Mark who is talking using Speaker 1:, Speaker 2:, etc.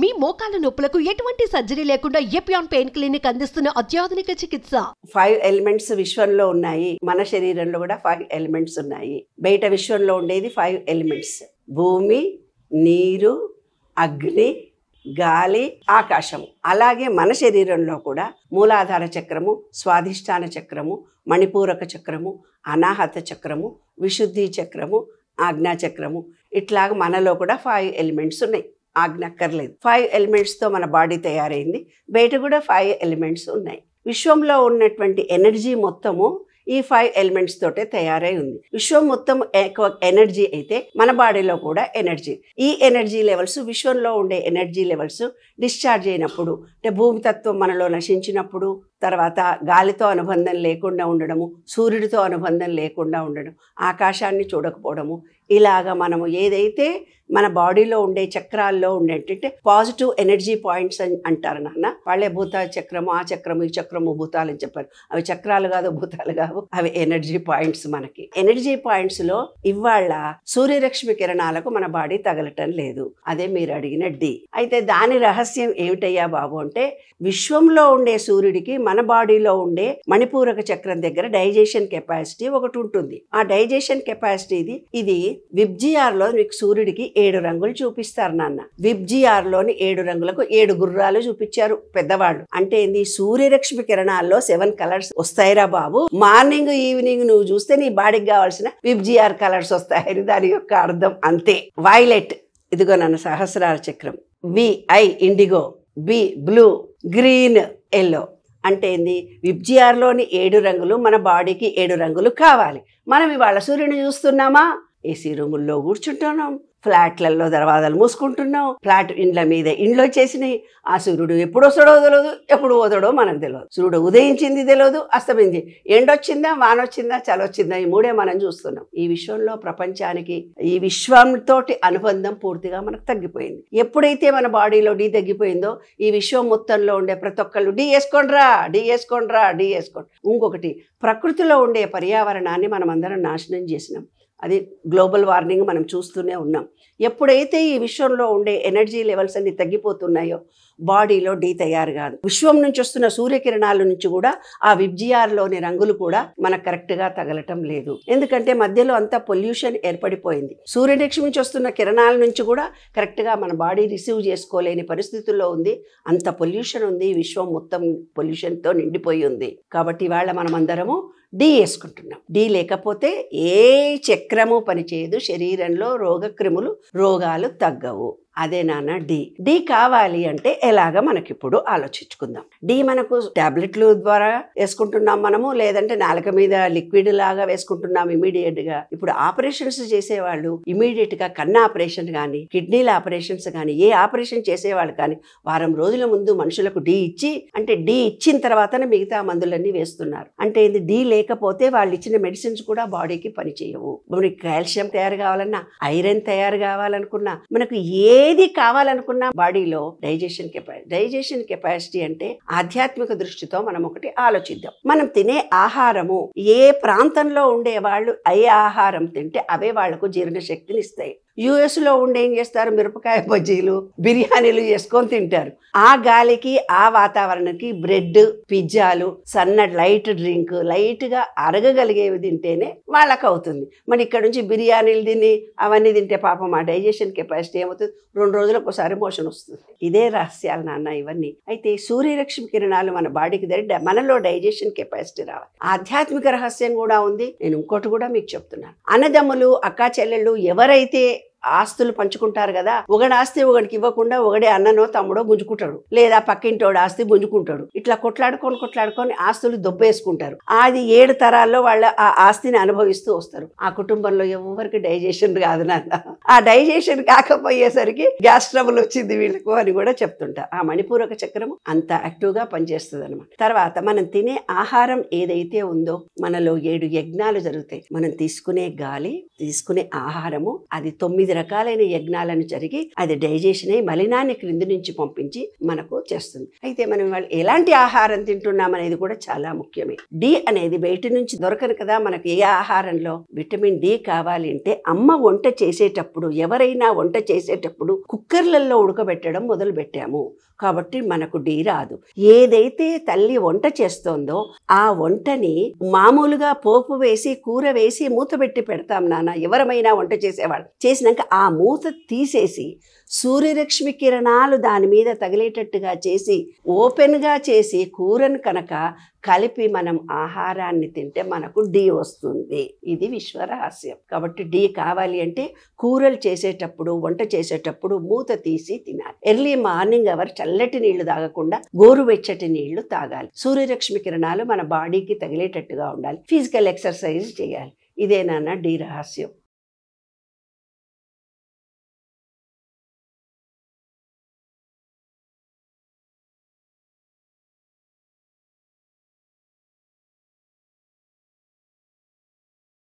Speaker 1: మీ మోకాల నొప్పులకు ఎటువంటి సర్జరీ లేకుండా ఎపియాన్ పెయిన్ క్లినిక్ అందిస్తున్న అత్యాధునిక చికిత్స.
Speaker 2: 5 ఎలిమెంట్స్ విశ్వంలో ఉన్నాయి, మన శరీరంలో కూడా 5 ఎలిమెంట్స్ ఉన్నాయి. బయట విశ్వంలో ఉండేది 5 ఎలిమెంట్స్: భూమి, నీరు, అగ్ని, గాలి, ఆకాశం. అలాగే మన శరీరంలో కూడా మూలాధార చక్రము, స్వాధిష్టాన చక్రము, మణిపూరక చక్రము, అనాహత చక్రము, విశుద్ధి చక్రము, ఆజ్ఞా చక్రము, ఇట్లాగ మనలో కూడా 5 ఎలిమెంట్స్ ఉన్నాయి. ఆజ్ఞ అక్కర్లేదు. 5 ఎలిమెంట్స్తో మన బాడీ తయారైంది. బయట కూడా 5 ఎలిమెంట్స్ ఉన్నాయి. విశ్వంలో ఉన్నటువంటి ఎనర్జీ మొత్తము ఈ 5 ఎలిమెంట్స్ తోటే తయారై ఉంది. విశ్వం మొత్తం ఎనర్జీ అయితే మన బాడీలో కూడా ఎనర్జీ. ఈ ఎనర్జీ లెవెల్స్, విశ్వంలో ఉండే ఎనర్జీ లెవెల్స్ డిశ్చార్జ్ అయినప్పుడు, అంటే భూమితత్వం మనలో నశించినప్పుడు, తర్వాత గాలితో అనుబంధం లేకుండా ఉండడము, సూర్యుడితో అనుబంధం లేకుండా ఉండడం, ఆకాశాన్ని చూడకపోవడము, ఇలాగా మనము ఏదైతే మన బాడీలో ఉండే చక్రాల్లో ఉండేటంటే పాజిటివ్ ఎనర్జీ పాయింట్స్ అని అంటారు నాన్న. వాళ్ళే భూత చక్రము, ఆ చక్రము, ఈ చక్రము భూతాలు అని చెప్పారు. అవి చక్రాలు కాదు, భూతాలు కావు, అవి ఎనర్జీ పాయింట్స్. మనకి ఎనర్జీ పాయింట్స్ లో ఇవాళ సూర్యరశ్మి కిరణాలకు మన బాడీ తగలటం లేదు. అదే మీరు అడిగిన డి. అయితే దాని రహస్యం ఏమిటయ్యా బాబు అంటే, విశ్వంలో ఉండే సూర్యుడికి మన బాడీలో ఉండే మణిపూరక చక్రం దగ్గర డైజెషన్ కెపాసిటీ ఒకటి ఉంటుంది. ఆ డైజెషన్ కెపాసిటీ ఇది విబ్జిఆర్ లో మీకు సూర్యుడికి 7 రంగులు చూపిస్తారు నాన్న. విబ్జిఆర్ లోని 7 రంగులకు 7 గుర్రాలు చూపించారు పెద్దవాళ్ళు. అంటే ఏంది, సూర్యరశ్మి కిరణాల్లో 7 కలర్స్ వస్తాయిరా బాబు. మార్నింగ్ ఈవినింగ్ నువ్వు చూస్తే నీ బాడీకి కావాల్సిన విబ్జిఆర్ కలర్స్ వస్తాయని దాని యొక్క అర్థం. అంతే. వైలెట్, ఇదిగో నాన్న సహస్రార చక్రం. I IndiGo, blue, green, yellow. అంటే ఏంది, విబ్జిఆర్లోని 7 రంగులు మన బాడీకి 7 రంగులు కావాలి. మనం ఇవాళ సూర్యుని చూస్తున్నామా? ఏసీ రూముల్లో కూర్చుంటున్నాం, ఫ్లాట్లలో దర్వాజాలు మూసుకుంటున్నాం, ఫ్లాట్ ఇండ్ల మీద ఇండ్లు వచ్చేసినాయి. ఆ సూర్యుడు ఎప్పుడు వస్తాడో తెలియదు, ఎప్పుడు పోతాడో మనకు తెలియదు. సూర్యుడు ఉదయించింది తెలియదు, అస్తమింది. ఎండొచ్చిందా, వానొచ్చిందా, చలొచ్చిందా, ఈ 3 మనం చూస్తున్నాం. ఈ విశ్వంలో ప్రపంచానికి, ఈ విశ్వంతోటి అనుబంధం పూర్తిగా మనకు తగ్గిపోయింది. ఎప్పుడైతే మన బాడీలో డి తగ్గిపోయిందో, ఈ విశ్వం మొత్తంలో ఉండే ప్రతి ఒక్కళ్ళు డి వేసుకోండిరా, డి వేసుకోండిరా, డి వేసుకోండి. ఇంకొకటి, ప్రకృతిలో ఉండే పర్యావరణాన్ని మనం అందరం నాశనం చేసినాం. అది గ్లోబల్ వార్మింగ్ మనం చూస్తూనే ఉన్నాం. ఎప్పుడైతే ఈ విశ్వంలో ఉండే ఎనర్జీ లెవెల్స్ అన్ని తగ్గిపోతున్నాయో బాడీలో డి తయారు కాదు. విశ్వం నుంచి వస్తున్న సూర్యకిరణాల నుంచి కూడా ఆ విబ్జిఆర్లోని రంగులు కూడా మనకు కరెక్ట్గా తగలటం లేదు. ఎందుకంటే మధ్యలో అంతా పొల్యూషన్ ఏర్పడిపోయింది. సూర్యరశ్మి నుంచి వస్తున్న కిరణాల నుంచి కూడా కరెక్ట్గా మన బాడీ రిసీవ్ చేసుకోలేని పరిస్థితుల్లో ఉంది. అంత పొల్యూషన్ ఉంది. విశ్వం మొత్తం పొల్యూషన్తో నిండిపోయి ఉంది. కాబట్టి ఇవాళ మనం అందరము డి వేసుకుంటున్నాం. డి లేకపోతే ఏ చక్రము పనిచేయదు. శరీరంలో రోగాలు తగ్గవు. అదే నాన్న డి కావాలి అంటే ఎలాగ మనకిప్పుడు ఆలోచించుకుందాం. డి మనకు టాబ్లెట్లు ద్వారా వేసుకుంటున్నాం మనము, లేదంటే నాలుక మీద లిక్విడ్ లాగా వేసుకుంటున్నాం ఇమీడియట్ గా. ఇప్పుడు ఆపరేషన్స్ చేసేవాళ్ళు ఇమీడియట్ గా కన్ను ఆపరేషన్ కానీ, కిడ్నీల ఆపరేషన్స్ కానీ, ఏ ఆపరేషన్ చేసేవాళ్ళు కానీ వారం రోజుల ముందు మనుషులకు డి ఇచ్చి, అంటే డి ఇచ్చిన తర్వాతనే మిగతా మందులన్నీ వేస్తున్నారు. అంటే ఇది డి లేకపోతే వాళ్ళు ఇచ్చిన మెడిసిన్స్ కూడా బాడీకి పనిచేయవు. మనకి కాల్షియం తయారు కావాలన్నా, ఐరన్ తయారు కావాలనుకున్నా, మనకు ఏది కావాలనుకున్నా బాడీలో డైజెషన్ కెపాసిటీ అంటే ఆధ్యాత్మిక దృష్టితో మనం ఒకటి ఆలోచిద్దాం. మనం తినే ఆహారము, ఏ ప్రాంతంలో ఉండే వాళ్ళు ఏ ఆహారం తింటే అవే వాళ్లకు జీర్ణశక్తిని ఇస్తాయి. US లో ఉండి ఏం చేస్తారు, మిరపకాయ బజ్జీలు, బిర్యానీలు చేసుకొని తింటారు. ఆ గాలికి, ఆ వాతావరణానికి బ్రెడ్, పిజ్జాలు, సన్నటి లైట్ డ్రింక్, లైట్ గా అరగగలిగేవి తింటేనే వాళ్ళకు అవుతుంది. మరి ఇక్కడ నుంచి బిర్యానీలు తిని అవన్నీ తింటే పాపం ఆ డైజెషన్ కెపాసిటీ ఏమవుతుంది, 2 రోజులకు ఒకసారి మోషన్ వస్తుంది. ఇదే రహస్యాలు నాన్న ఇవన్నీ. అయితే సూర్యరశ్మి కిరణాలు మన బాడీకి మనలో డైజెషన్ కెపాసిటీ రావాలి. ఆధ్యాత్మిక రహస్యం కూడా ఉంది. నేను ఇంకోటి కూడా మీకు చెప్తున్నాను. అన్నదమ్ములు, అక్కా చెల్లెళ్ళు ఎవరైతే ఆస్తులు పంచుకుంటారు కదా, ఒకటి ఆస్తి ఒకటికి ఇవ్వకుండా ఒకడే అన్ననో తమ్ముడో గుంజుకుంటాడు, లేదా పక్కింటోడు ఆస్తి గుంజుకుంటాడు. ఇట్లా కొట్లాడుకొని ఆస్తులు దొబ్బేసుకుంటారు. అది 7 తరాల్లో వాళ్ళ ఆ ఆస్తిని అనుభవిస్తూ వస్తారు. ఆ కుటుంబంలో ఎవరికి డైజెషన్ కాదు నాన్న. ఆ డైజెషన్ కాకపోయేసరికి గ్యాస్ ట్రబుల్ వచ్చింది వీళ్ళకు అని కూడా చెప్తుంటా. ఆ మణిపూరక చక్రము అంత యాక్టివ్ గా పనిచేస్తుంది అనమాట. తర్వాత మనం తినే ఆహారం ఏదైతే ఉందో, మనలో 7 యజ్ఞాలు జరుగుతాయి. మనం తీసుకునే గాలి, తీసుకునే ఆహారము, అది 9 9 రకాలైన యజ్ఞాలను జరిగి అది డైజెషన్ అయ్యి మలినాన్ని క్రింది నుంచి పంపించి మనకు చేస్తుంది. అయితే మనం వాళ్ళు ఎలాంటి ఆహారం తింటున్నాం అనేది కూడా చాలా ముఖ్యమే. డి అనేది బయట నుంచి దొరకదు కదా మనకు. ఏ ఆహారంలో విటమిన్ డి కావాలి అంటే అమ్మ వంట చేసేటప్పుడు, ఎవరైనా వంట చేసేటప్పుడు కుక్కర్లలో ఉడకబెట్టడం మొదలు పెట్టాము కాబట్టి మనకు డి రాదు. ఏదైతే తల్లి వంట చేస్తోందో ఆ వంటని మామూలుగా పోపు వేసి కూర వేసి మూత పెట్టి పెడతాం నాన్న, ఎవరమైనా వంట చేసేవాళ్ళు. చేసినాక ఆ మూత తీసేసి సూర్యరశ్మి కిరణాలు దాని మీద తగిలేటట్టుగా చేసి ఓపెన్గా చేసి కూరను కనుక కలిపి మనం ఆహారాన్ని తింటే మనకు డి వస్తుంది. ఇది విశ్వరహస్యం. కాబట్టి డి కావాలి అంటే కూరలు చేసేటప్పుడు, వంట చేసేటప్పుడు మూత తీసి తినాలి. ఎర్లీ మార్నింగ్ అవర్ చల్లటి నీళ్లు తాగకుండా గోరువెచ్చటి నీళ్లు తాగాలి. సూర్యరశ్మి కిరణాలు మన బాడీకి తగిలేటట్టుగా ఉండాలి. ఫిజికల్ ఎక్సర్సైజ్ చేయాలి. ఇదేనా డి రహస్యం.